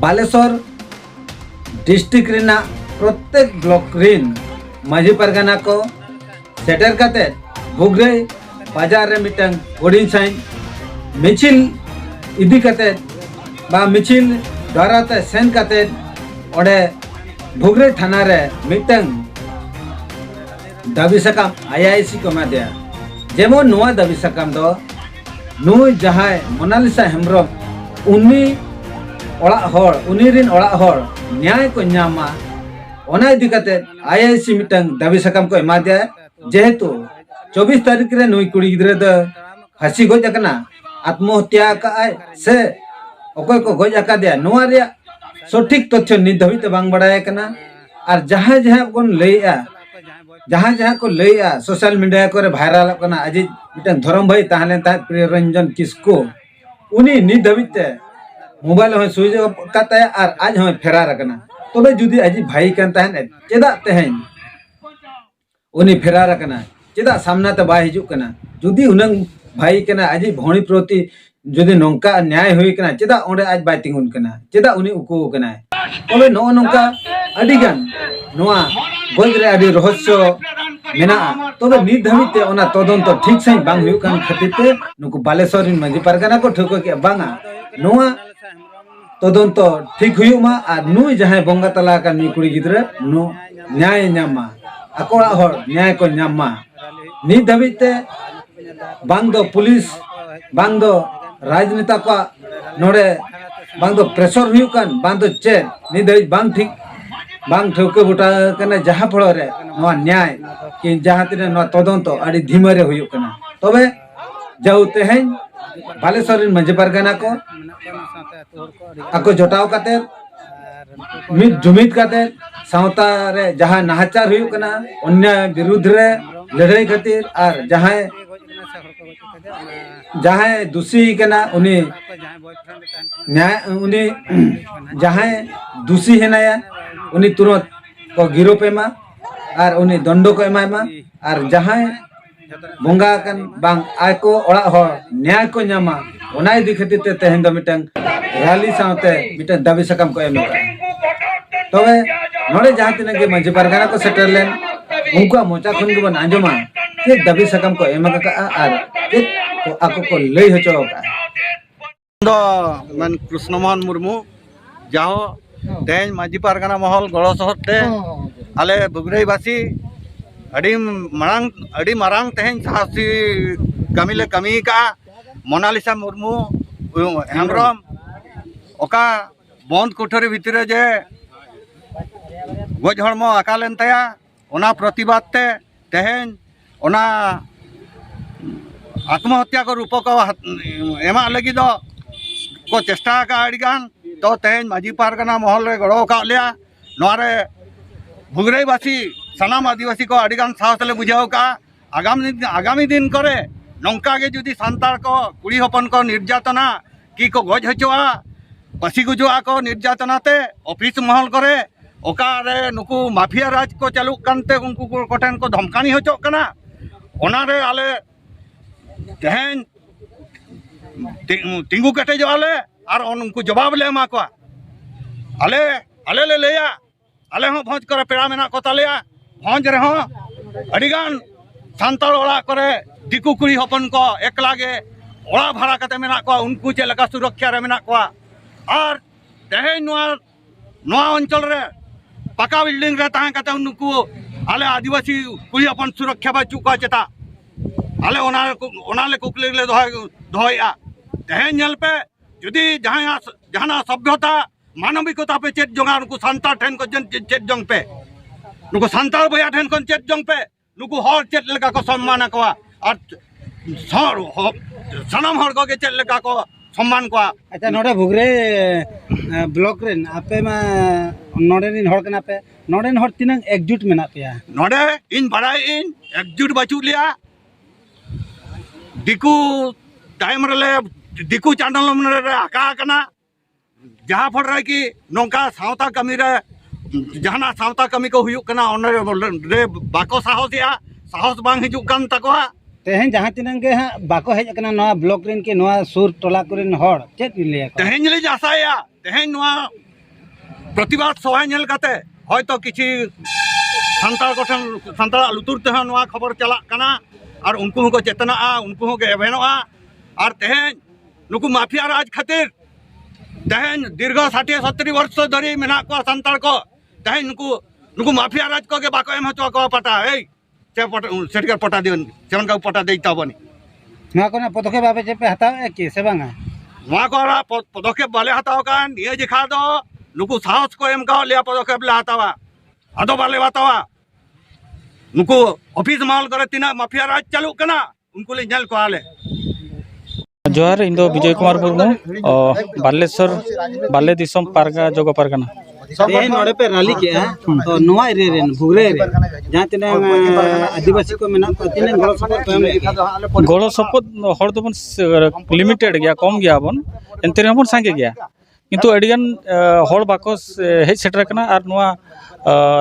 Baleshwar district Raina प्रत्येक block rain माझी परगना को सेटर करते भुगरे बाजार रे मिटंग ओडिन साइन मिचिल इदी करते बा मिचिल द्वारा ते सेन करते ओडे भुगरे थाना रे मिटंग दाबी सकाम आईआईसी को मा दिया जेमन नुआ दाबी सकाम दो नुई जहाय मोनालिसा हेम्ब्रम उन्नी ओड़ा होड़ उन्नी रिन ओड़ा होड़ न्याय को न्यामा ओना इदी करते आईआईसी मिटंग दाबी सकाम को एमा दिया जेहेतु 24 तारीख रे नुई कुड़ी गिद्रे द फांसी गज अकना आत्महत्या का से अकोय को गज अका दिया नुआ रे सठिक तथ्य नित धबित बांग बड़ाय कना और जहां जहां कोन लैया जहां जहां को लैया सोशल मीडिया को भाइरल कना आज मिटन धरम भाई ताहले ता प्रियरंजन किसको उनी नित धबित मोबाइल हो सुइज काता और आज हो फेरार कना तबे जुदी आज भाई कन ताहन चेदा तेहन उनी फेरार कना चेदा सामना ते बाय हिजु कना जुदी उनंग भाई कना आज भौणी प्रति जुदी नोंका न्याय हुई कना चेदा ओंडे आज बाय तिंगुन कना चेदा उनी उको कना तबे नो नोंका अडिगान नोआ गोजरे अडी रहस्य मेना तबे नित धमिते ओना तदंत ठीक सही बांग हुई कान खतिते नुकु बालेश्वर इन माझी परगना को ठोको के बांगा नोआ तदंत ठीक हुयुमा आ नुई जहां बंगा तला का नुई कुड़ी गिद्रे नो न्याय न्यामा अकोड़ा होड़ न्याय को न्यामा नित धबिते बांग दो पुलिस बांग दो राजनेता को नोड़े बांग दो प्रेशर हुयु कान बांग दो चेन नित धबित बांग ठीक बांग ठोके बुटा कने जहां फल रे नोआ न्याय कि जहां तिने नोआ तदंत आडी धीमरे हुयु कना तबे जाउ तेहेन बालेश्वर माझी परगना को आको जोटाव काते मित जुमित काते सावता रे जहां नाहचार हुयु कना अन्याय विरुद्ध रे लड़ाई खातिर और जहां दोषी कना उनी न्याय उनी जहां दोषी हेनाया उनी तुरंत को गिरो पे मा और उनी दंडो को एमा और जहां बंगा कन बांग आको ओड़ा हो न्याय को न्यामा ओना इदी खातिर ते तेहन द मिटंग रैली सावते मिटंग दाबी सकाम को एम तबे नोड़े जहां तिना के माझी परगना को सेटर लेन उनका मोचा खन के बन आंजमा के दाबी सकाम को एम का और के को आको को लई हचो का दो मन कृष्णमोहन मुर्मू जाओ तेज माझी परगना महल गड़ो सहते आले बुगरेबासी अड़ी मारांग तेज साहसी कमीले कमी का मोनालिसा मुर्मू हेम्ब्रम ओका बंद कोठरी भितरे जे गज हड़मो आकालेन तया ओना प्रतिबाद ते तेहेन ओना आत्महत्या को रूप को एमा लगी दो को चेष्टा का अड़ीगान तो तेहेन माझी परगना महल रे गड़ो का लिया नोरे भुगरेबासी सानाम आदिवासी को अड़ीगान साहस ले बुझाव का आगामी दिन करे नौका के जुदी सांतार को कुड़ी हपन को निर्यातना की को गज हचोआ पसी गुजुआ को निर्यातनाते ऑफिस महल करे ओकारे नुकु माफिया राज को चालू कानते उनको कोठेन को धमकानी हचो कना ओनारे आले तेहेन तिंगु कटे जो आले और उनको जवाब ले एमा को आले आले ले लेया आले हो भोज करे पेड़ा मेना को तालेया भोज रे हो अड़ीगान सांताल ओड़ा करे दिकु कुड़ी हपन को एकलागे ओड़ा भाड़ा कते मेना को उनको चे लगा सुरक्षा रे मेना को और तेहेन नोआ अंचल रे पका बिल्डिंग रे ताहे कते उनको आले आदिवासी कुड़ी हपन सुरक्षा बाचू को चेता आले ओनाले कुकली ले दोया तेहेन नेल पे जुदी जहां सभ्यता मानविकता पे चेत जोंगा उनको सांताल ठेन को चेत जोंग पे नुको सांताल भैया ठेन को चेत जोंग पे नुको हर चेत लगा को सम्मान को और सनम हर को के चेत लगा को सम्मान को अच्छा नोडे भुगरे ब्लॉक रेन आपे मा नोडे रिन हर कना पे नोडे हर तिनंग एकजुट मेना पेया नोडे इन बड़ाई इन एकजुट बाचू लिया दिकू टाइम रे दिकू चांडल रे आका कना जहां फड़ रहा कि नौका सावता कमी रे जहां सावता कमी को हुयु कना रे बाको साहस बांग हिजु कान तकोआ तेहन जहां तिनंग के बाको हेज कना नवा ब्लॉक रेन के नवा सुर टोला कोरेन हर चेत ले तेहन ले जासाया तेहन नवा प्रतिवाद सभा नेल काते हयतो किछि सान्ताल कोठन सान्ताल लुतुर तेहन नोआ खबर चलाक काना और उनको को चेतनाआ उनको को एभेनोआ और तेहेन नुकु माफिया राज खातिर तेहेन दीर्घ 60-70 वर्ष धरी मेना को सान्ताल को तेहेन नुकु माफिया राज को के बाको एम हचो को पटा ए सेटकर पटा दिवन सेवन का पटा देई ताबनी ना कोना पदक्षेप आपे जे पे हताव कि से बांगा नोआ को पदक्षेप बाले हताव कान ये जिखा दो नुकु साहस को एम का लिया पदक्षेप ले हतावा आदो बाले बतावा नुकु ऑफिस माल करे तिना माफिया राज चालू कना उनको ले नेल को आले जोहार इन विजय कुमार मुर्मू बालेश्वर बाले दिसम पारगा जोगो पारगाना ते नोडे पे रैली के तो नोवा एरिया रे भुगरे रे जहां तिने आदिवासी को मेना तिने गोलो सपोत हर दोबन लिमिटेड गया कम गया बन एंते हमन संगे गया किंतु अडिगन हर बाको हेज सेटर कना आर नोवा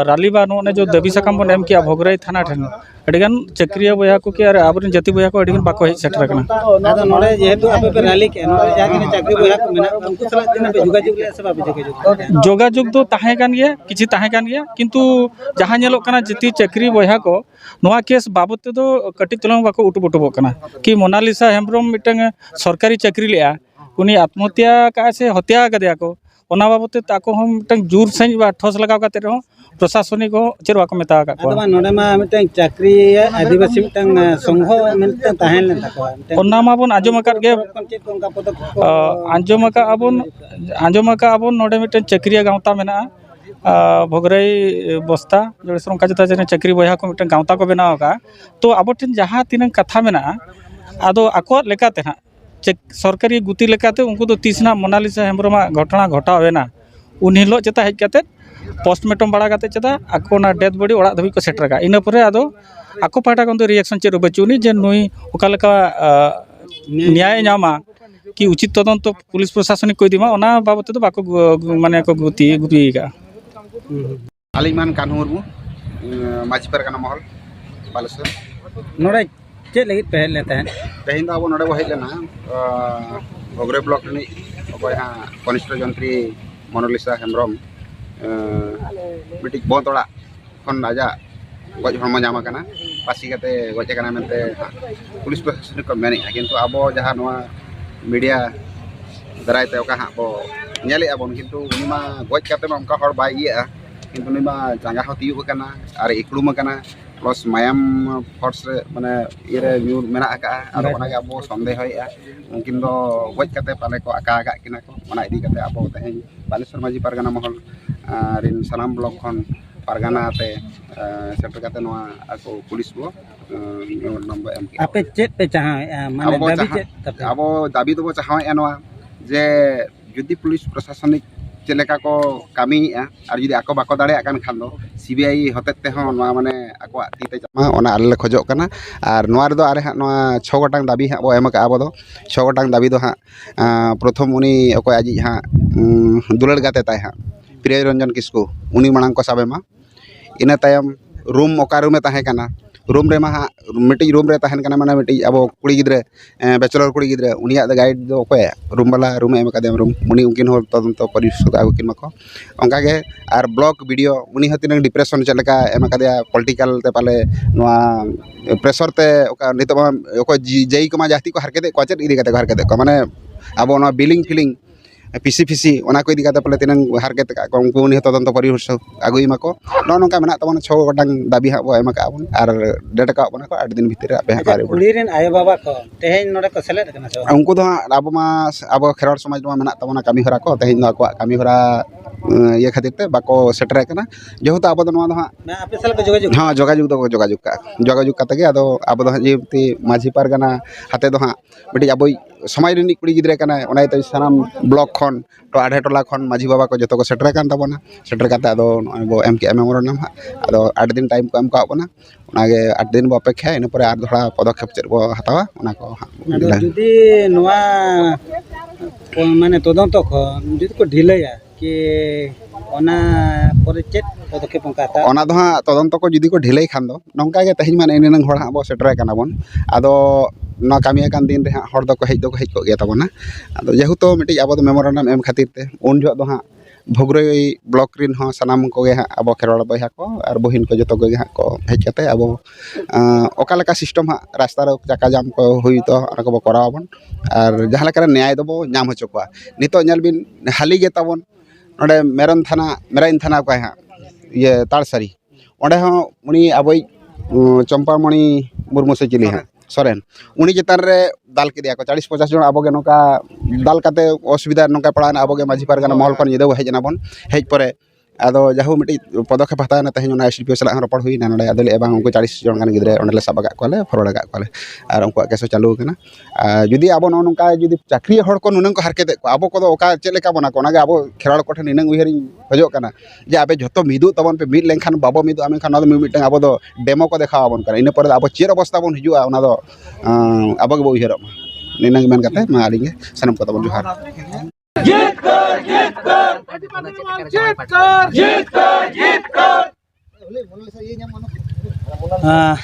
राली बा ने जो दबी सकाम बन एम किया भोगराई थाना ठन अडिगन चक्रिया बया को के आबरन जाति बया को अडिगन बाको हेज सेटर कना आदो नोडे जेहेतु आपे पे रैली के नोडे जाके चक्री बया को मेना उनको सला तिने पे जोगाजोग ले से बाबे जोगाजोग दो ताहे कान गया किछि ताहे कान गया किंतु जहां नेलो कना जति चक्री बया को नोआ केस बाबत तो कटि तुलंग बाको उटुबुटुबो कना कि मोनालिसा हेम्ब्रम मिटंग सरकारी चक्री लेआ उनी आत्महत्या का से हत्या कदिया को ओना बाबत ताको हम मिटंग जोर सही बा ठोस लगाव काते रहो प्रशासनिक को चेरवा को मेता का आदो नोडे मा मिटंग चक्री आदिवासी मिटंग संघ मिटंग ताहेन ले थाको ओना मा बन आजम अकात गे आजम का अबन नोडे मिटंग चक्रिया गावता मेना भोगराई बस्ता जोड़ेसर का जता जने चक्री बया को मिटंग गावता को बनाव का तो आबो ठिन जहां तिनंग कथा मेना आदो आको लेकाते हा सरकारी गुती लेकाते उनको तो तीसना मोनालिसा हेम्ब्रम घटना घटावेना उन हिलो चेता हेज काते पोस्टमार्टम बड़ा काते चेता आको ना डेथ बॉडी ओड़ा धबी को सेटर का इन परे आदो आको पाटा कोन रिएक्शन चे बचुनी जे नुई ओका लेका न्याय नामा कि उचित तदंत पुलिस प्रशासनिक कोई दिमा ओना बाबत तो बाको माने को गुती का आलिमान कान्हू मुर्मू माछी परगना महल बालेश्वर नोडे चे लगित पे लेते हैं तेहिं दो अब नोडे बो हेज लेना भोगरे ब्लॉक रे अबो यहाँ कनिष्ठ जंत्री मोनालिसा हेम्ब्रम मिटिक बोतोड़ा खन आजा गज हरम जामा कना पासी कते गज कना मेनते पुलिस प्रशासन को मेनि किंतु अब जहाँ नोआ मीडिया दरायते ओका हाँ बो नेले अबन किंतु उनिमा गज कते मा उनका हर बाय इया किंतु उनिमा जांगा हो तियु कना आर इकड़ुम कना प्लस मायाम फोर्स रे माने इरे न्यूर मेना आका आर ओनागे अब संदेह होया उनकिन दो गज कते पाले को आका आका किना को ओना इदी कते अब तेहें बालेश्वर माजी पारगाना महल रिन सनाम ब्लॉक खन पारगाना ते सेटर कते नोआ आको पुलिस को नंबर एम आपे चेत पे चाहा माने दाबी चेत तपे अब दाबी दो चाहाया नोआ जे जुदी पुलिस प्रशासनिक चलेका को कामी और जुदी आको बाको दाड़े कान खान दो सीबीआई हतेते हो नोआ माने आको तीते जमा ओना आले खोजो कना और नोआ रे दो आरे हा नोआ 6 गोटांग दाबी हा बो एम का आबो दो 6 गोटांग दाबी दो हा प्रथम उनी ओको आजी हा दुलड़ गाते ताय हा प्रिय रंजन किस्कू उनी मांग को साबे मा इना तायम रूम ओका रूम में ताहे कना रूम रे मा मिटी रूम रे ताहेन कना माने मिटी अब कुड़ी गिद्रे बैचलर कुड़ी गिद्रे उनिया द गाइड दो ओके रूम वाला रूम एम का रूम उनी उनकिन हो तदंत परिशोध आगो किन मको onka ge R block video उनी हतिन डिप्रेशन चलेका एम का पॉलिटिकल ते पाले नोआ प्रेशर ते ओका नित ओको जेई को मा जास्ती को हरकेते कोचेट इदी कते हरकेते को माने अब नोआ बिलिंग फीलिंग पिसी फिसी ओना को इदी कते पाले तिनंग हरकेते का उनको उनी तदंत परिशोध आगोई मको नो नोका मेना तबन 6 गोटांग दाबी हा बो एम का बन आर डेट का बना को 8 दिन भीतर आपे हा पारे कुड़ी रेन आयो बाबा को तेहें नोडे को सेलेट कना सो उनको तो अब मा अब खेरवाड़ समाज मा मेना तबना कामी हरा को तेहिं को कामी हरा ये खातिर ते बाको सेटर कना जेहेतु अब दो हाँ मैं आपे साल को जोगाजोग हाँ जोगाजोग काते गे अदो अब दो जेती माझी पारगाना हाते दो हाँ मिटी अब समाज रिनी कुड़ी गिद्रे कना ओना ते सानाम ब्लॉक खन तो आधे टोला खन माझी बाबा को जतो को सेटर कान तबना सेटर काते अदो बो एम के मेमोरेंडम अदो 8 दिन टाइम को एम का बना ओनागे 8 दिन बो अपेक्षा इन पर आर थोड़ा पदक्षेप चेर बो हतावा ओना को जुदी नोआ माने तदंत को जुदी को ढिलया कि ओना परे चेत पदक्षेप पंकाता ओना दो हाँ तदंत को जुदी को ढिलई खान दो नौका गे तेहिं माने इनंग हड़ हाँ बो सेटर काना बन आदो ना कामी कान दिन रे हड़ दो को हेज को गया तबना आदो जेहेतु मिटी अब मेमोरेंडम एम खातिर ते उन जो दो हाँ भोगरई ब्लॉक रिन हो सनाम को गे अब खेरवाड़ बहा को और बहिन को जो गे को हेज कते अब ओका सिस्टम हाँ रास्ता रे चाका जाम को हुई तो अना को करावन और जहाँ लेका न्याय दबो नाम होचो को नितो नेल बिन हाली गे ताबन नोडे मेरन थाना मेराइन थाना को हाँ ये ताड़सारी ओंडे हो उनी अबई चंपामणि मुर्मू से चिली हाँ सोरेन उनी चेतान रे दाल के 40-50 जन आबोगे नौका दाल काते असुविधा नौका पड़ा आबोगे माझी पारगाना महल को निदो हेजना बन हेज परे आदो जाहु मिट्टी पदक्षेप हताना तेहन एसडीपीओ सला रपड़ हुई ना आदले एबां उनको 40 जन गान गिद्रे ओंडे सब आगा कोले फरवाड़ आगा कोले और उनको केसो चालू कना जुदी आबो नौका जुदी चाकरी हड़ को नुनंग को हरकेते को आबो को ओका चेलेका बना को आबो खेराड़ को ठन निनंग उहर हजो कना जे आबे जतो मिदु तबन पे मिद लेंखान बाबो मिदु आमे खान मिदटांग आबो दो डेमो को देखा आबन कना इन पर आबो चेर अवस्था बन हिजुआ ओना दो आबो के उहर निनंग मेन कते मा आलिंगे सनम को तबन जोहार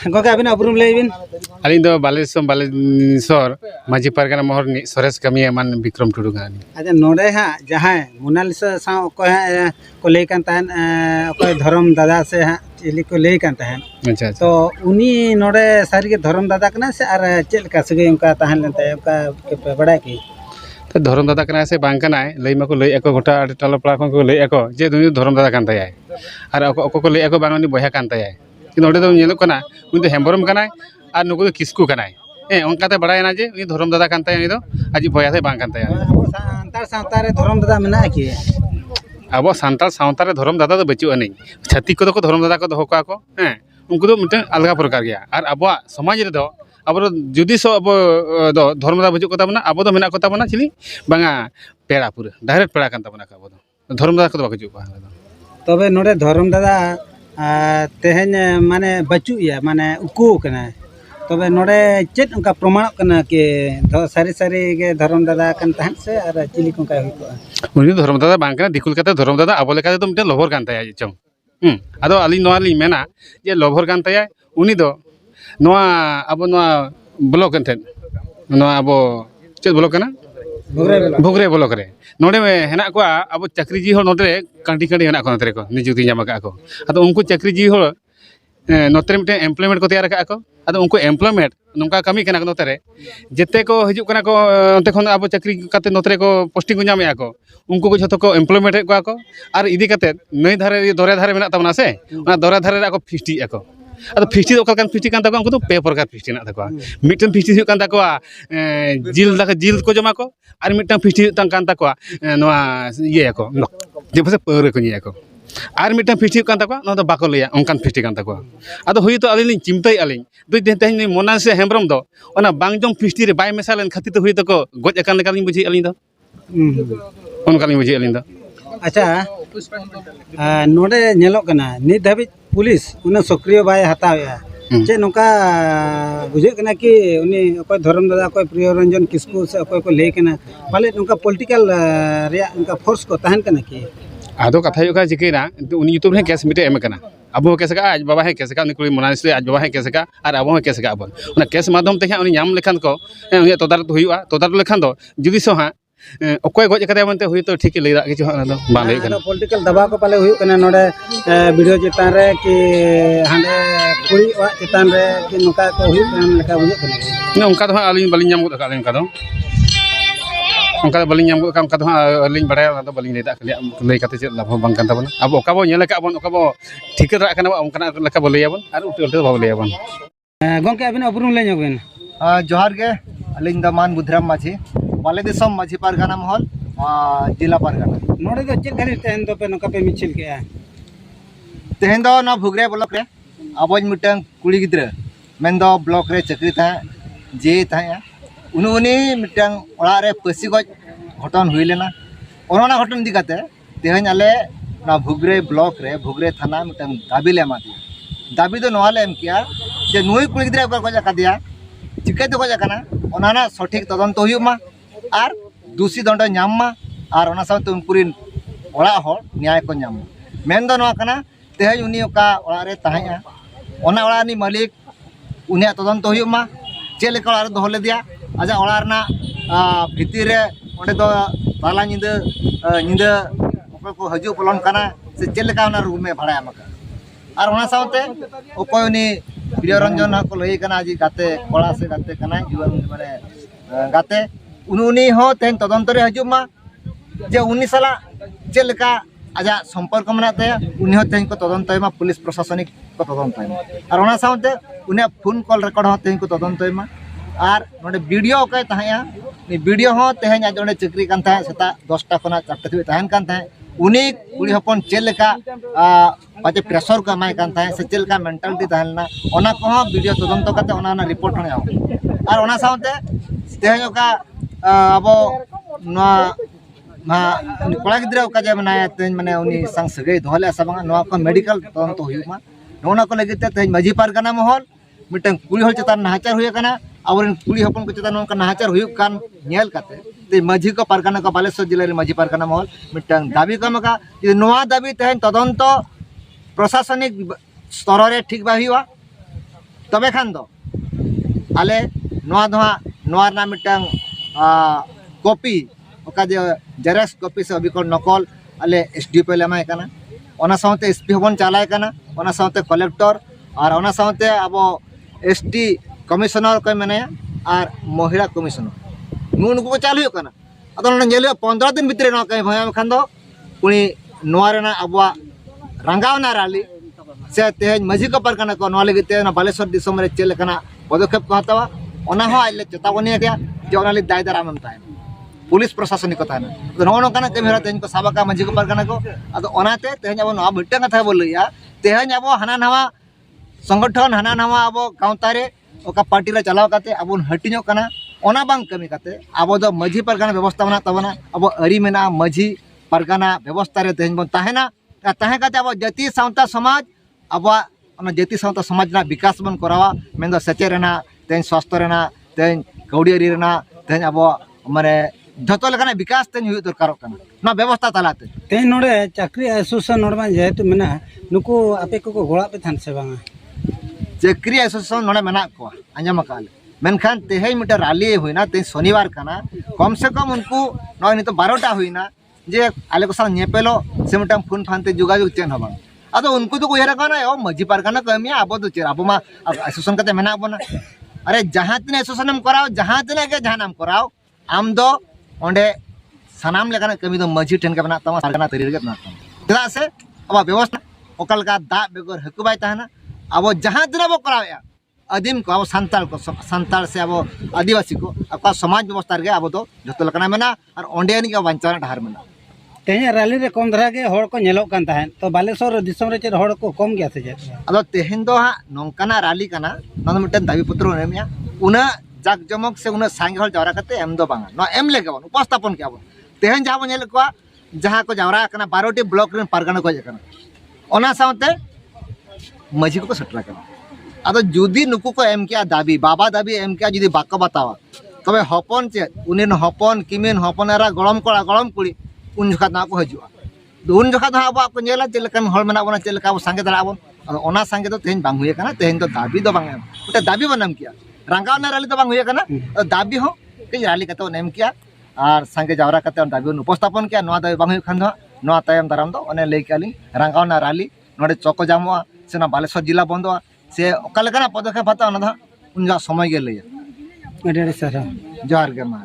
गोके अबिन उपरुम लेबिन अलिंग दो बालेश्वर माझी पारगाना मोहर सरेस कमी मान विक्रम टुडू गानी अच्छा नोडे हाँ जहाँ मोनालिसा साव को लेकन तहन कोई धर्म दादा से हाँ चिली को लेकन तहन अच्छा तो उनी नोडे सारी के धर्म दादा कना से और चल का सगे उनका तहन लेते उनका बड़ा की तो धर्म दादा कना से बांग कना लई मको लई एको गोटा टालो पड़ा को लई एको जे दुनी धर्म दादा कान ताय और ओको को लई एको बांगनी बया कान ताय कि नोडे दो नेलो कना उनी तो हेम्बरम कना और नुको दो किसकु कना उनकाते बड़ायना जे उनी धर्म दादा कान ताय उनी दो आज बया से बांग कान ताय सांतार सांतारे धर्म दादा मेना की अब सांतार सावतारे धर्म दादा तो बचु अनी छातिक को धर्म दादा को दोका को उनको दो मिटन अलगा प्रकार गया और अब समाज रे दो अब जुदी सो अब धर्म दादा बचु को अब दो मेना को ताबना चिली बांगा पेड़ा पूरा डायरेक्ट पेड़ा कान ताबना अब दो धर्म दादा को बाको जुको तबे नोडे धर्म दादा तेहन माने बचु या माने उकू कना तबे नोडे चेत उनका प्रमाण कना कि सारी सारी के धर्म दादा कन तहन से और चिली को का हुई उनी धर्म दादा बांग कना दिकुल कते धर्म दादा अब लेका तो मिटन लोभर कान ताय चों आदो अली नोआ ली मेना जे लोभर कान ताय उनी दो नोआ अब नोआ ब्लॉक एंथेन नोआ अब चेत ब्लॉक कना भोगरे ब्लॉक रे नोडे में हेना को अब चाकरी जी हो नोडे कांटी कांटी हेना को नोते को निजुक्ति जाम का को आदो उनको चाकरी जी हो नोते मिटन एम्प्लॉयमेंट को तैयार का को आदो उनको एम्प्लॉयमेंट नोका कमी कना नोते रे जेते को हिजु कना को ओते खन अब चाकरी काते नोते को पोस्टिंग को जामे को उनको को जतो को एम्प्लॉयमेंट को और इदी काते नई धारे दरे धारे मेना तबना से ओना दरे धारे को फिस्टी को अदो फिस्टी ओकल फिस्टी कान ताको उनको तो पे प्रकार फिस्टी ना ताको मिटन फिस्टी हुई कान ताको जिल दाका जिल को जमा को और मिटन फिस्टी कान ताको नोआ ये को जे बसे पौरे को निया को और मिटन फिस्टी कान ताको नो तो बाको लया उनकान फिस्टी कान ताको अदो हुई तो अलिन चिमताई अलिन दुई तेहन मोना से हेम्ब्रम दो ओना बांगजों फिस्टी रे बाय मेसालन खातिर तो हुई तो को गज अकान लेका बुझी अलिन दो उनकान बुझी अलिन दो अच्छा नोडे नेलो कना नित धाबी पुलिस उन्हें सक्रिय बाय हताया चे नौका बुझे कना कि उनी कोई धर्म दादा कोई प्रिय रंजन किसको से कोई को ले कना पाले उनका पॉलिटिकल रिया उनका फोर्स को तहन कना कि आदो कथा यो का जिकेना उनी यूट्यूब रे केस मिटे एम कना अब केस का आज बाबा है केस का उनी मोनालिस आज बाबा है केस का और अब है केस का अब उना केस माध्यम ते उनी नाम लेखान को उनी तदारत हुआ तदारत लेखान दो जुदी सो हा ओकोय गज कते बनते हुई तो ठीक लई दा किछु ना बा लई कना पॉलिटिकल दबाव को पाले हुई कना नोडे वीडियो चितान रे कि हांडे कुड़ी वा चितान रे कि नोका को हुई कना लेका बुझे कना उनका तो अलिन बलिन नाम का अलिन का दो उनका बलिन नाम का उनका तो अलिन बड़ाय ना तो बलिन लई दा लई कते चे लाभ बांग कान ताबन अब ओका बो नेल का बन ओका बो ठीक रा कना उनका लेका बो लई आबन और उल्टे बो लई आबन गोंके अबिन उपरुम ले ᱧᱚᱜᱵᱮᱱ जोहार गे अलिंग द मान बुधराम माझी बाले दिसम माझी पारगाना महल जिला पारगाना नोडे दो चेक खाली तेहन दो पे नोका पे मिचिल के तेहन दो ना भुगरे ब्लॉक रे आबोज मिटन कुड़ी गिद्रा मेन दो ब्लॉक रे चक्री था जे था उनी मिटन ओड़ा रे पसी गज घटन हुई लेना ओना घटन दी काते तेहन आले ना भुगरे ब्लॉक रे भुगरे थाना मिटन दाबी ले मा दिया दाबी दो नोवाले एम किया जे नुई कुड़ी गिद्रा पर गज का दिया चिके तो गज कना ओना ना सठिक तदंत हुयुमा और दोषी दंड नामा और ओना साथे उनकुरिन ओड़ा हर न्याय को नाम मेन दो नोआ कना तेहन उनी ओका ओड़ा रे ताहेया ओना ओड़ा नि मालिक उनिया तदंत हुयुमा चे लेका ओड़ा रे दोहो ले दिया आजा ओड़ा रना भितिर रे ओंडे दो ताला निंदा को हजू बोलन कना से चेलेका ओना रूम में भाड़ा एम और ओना साउते ओकोय उनी प्रिय रंजन को लई कना जी गाते कोड़ा से गाते कना जीवन माने गाते उनी हो तेन तदंत रे हजू मा जे उनी साला चेलेका आजा संपर्क मनाते उनी हो तेन को तदंत मा पुलिस प्रशासनिक को तदंत मा और ओना साउते उनी फोन कॉल रिकॉर्ड हो तेन को तदंत मा और नोडे वीडियो ओके तहाया नि वीडियो हो तेहन आज ओंडे चक्री कान था सेता 10टा खना 4टा धुई तहन कान था उनी कुड़ी हपन चेलेका पाचे प्रेशर को माय कान था से चेलका मेंटालिटी तहलना ओना को वीडियो तदंत करते ओना ना रिपोर्ट होने आओ और ओना साउते तेहन का अब ना मा कोड़ा गिद्रा का जे मनाया तेन माने उनी संग सगई दोहले सबंगा नवा को मेडिकल तदंत हुईमा नोना को लगित तेहन माझी पारगाना महल मिटन कुड़ी हल चतान नाचार हुई कना और कुड़ी हपन को चतान उनका नाचार हुई कान नेल काते ते माझी को पारगाना को बालेश्वर जिले माझी पारगाना महल मिटन दाबी को मका जे नवा दाबी तेहन तदंत प्रशासनिक स्तर रे ठीक बा हुआ तबे खान दो आले नवा दोहा नवा ना मिटन कॉपी ओका जे जेरेक्स कॉपी से अबिकल नकल आले एसडीओ पे लेमाय कना ओना साउते एसपी हबन चालाय कना ओना साउते कलेक्टर और ओना साउते अब एसटी कमिश्नर को मेने और महिला कमिश्नर नुन को चालू कना अदो नेले 15 दिन भितर न कई भय खान दो कुनी नोआ रेना अबवा रंगावना रैली से तेज माझी को परकना को नोआ लगे ते बालेश्वर दिसम रे चेल कना पदक्षेप को हतावा ओना हो आले चेतावनी गया जे ओना ले दाय दाराम ताय पुलिस प्रशासनिक कथा ना तो नो कना कैमरा तेज को साबका माझी को परकना को अदो ओनाते तेज अब नोआ मिटन कथा बोलैया तेज अब हाना नवा संगठन हाना नवा अब गांवता रे ओका पार्टी रे चलाव काते अब हटिनो कना ओना बांग कमी काते अब दो माझी परगना व्यवस्था बना तबना अब अरी मेना माझी परगना व्यवस्था रे तेज बन ताहेना ताहे काते अब जाति सावता समाज अब ओना जाति सावता समाज ना विकास बन करावा मेन सेचे रेना तेज स्वास्थ्य रेना तेज कौडियरी रेना तेज अब माने जतो लेकाना विकास तेज हुई दरकार कना ना व्यवस्था तालाते तेज नोडे चाकरी एसोसिएशन नोडमा जेहेतु मेना नुको आपे को गोळा पे थान से बांगा चक्री एसोसिएशन नोडे मेना को अंजम काले मेनखान तेहे मिटा रैली हुईना ते शनिवार कना कम से कम उनको नय नि तो 12टा हुईना जे आले को सा नेपेलो से मिटा फोन फानते जोगाजोग चेन हबा अदो उनको तो कोयरा कना ओ मजी पारगाना कमी आबो तो चेर आबो मा एसोसिएशन कते मेना बना अरे जहां तिने एसोसिएशन हम कराओ जहां तिने के जहां नाम कराओ आम दो ओंडे सनाम लेकाना कमी दो मजी ठेन के बना तमा पारगाना तरी रे बना चला से अब व्यवस्था ओकल का दा बेगर हकुबाय ताना अब जहां तिने बो कराया आदिम को अब संताल से अब आदिवासी को अब समाज व्यवस्था रे अब तो जतो लकना मेना और ओंडे नि के वंचाना ढार मेना तेहे रैली रे कम धरा के होड़ को नेलो कान ताहेन तो बालेश्वर दिसम रे चेर होड़ को कम गया से जे अदो तेहेन दो हा नोंकाना रैली कना न मिटन दाबी पत्र नेमिया उना जाक जमक से उना सांगे हल जावरा कते एम दो बांगा न एम लेके बन उपस्थापन के अब तेहेन जहां बन नेल को जहां को जावरा कना 12टी ब्लॉक रे पारगाना को जकना ओना साउते माझी को सटरा कना अदो जुदी नुकु को एम किया दाबी बाबा दाबी एम किया जुदी बाको बतावा तबे हपन चे उनिन हपन किमिन हपनरा गळम कोड़ा गळम कुड़ी उन जखा ना को हजुआ उन जखा तो अब को नेला चेलकन हल मना बना चेलका अब संगे दरा अब ओना संगे तो तेहन बांग हुए कना तेहन तो दाबी दो बांग उटा दाबी बनाम किया रंगावना रैली तो बांग हुए कना दाबी हो के रैली कतो नेम किया और संगे जावरा कते दाबी उपस्थापन किया नवा दाबी बांग हुए खान दो नवा तायम दाराम दो ओने लेके आली रंगावना रैली नोडे चौको जामवा सेना बालेश्वर जिला बंदवा से ओका लेकाना पदक्षेप हता ओना उन समय गे लैया अडे सर जोहार गे मा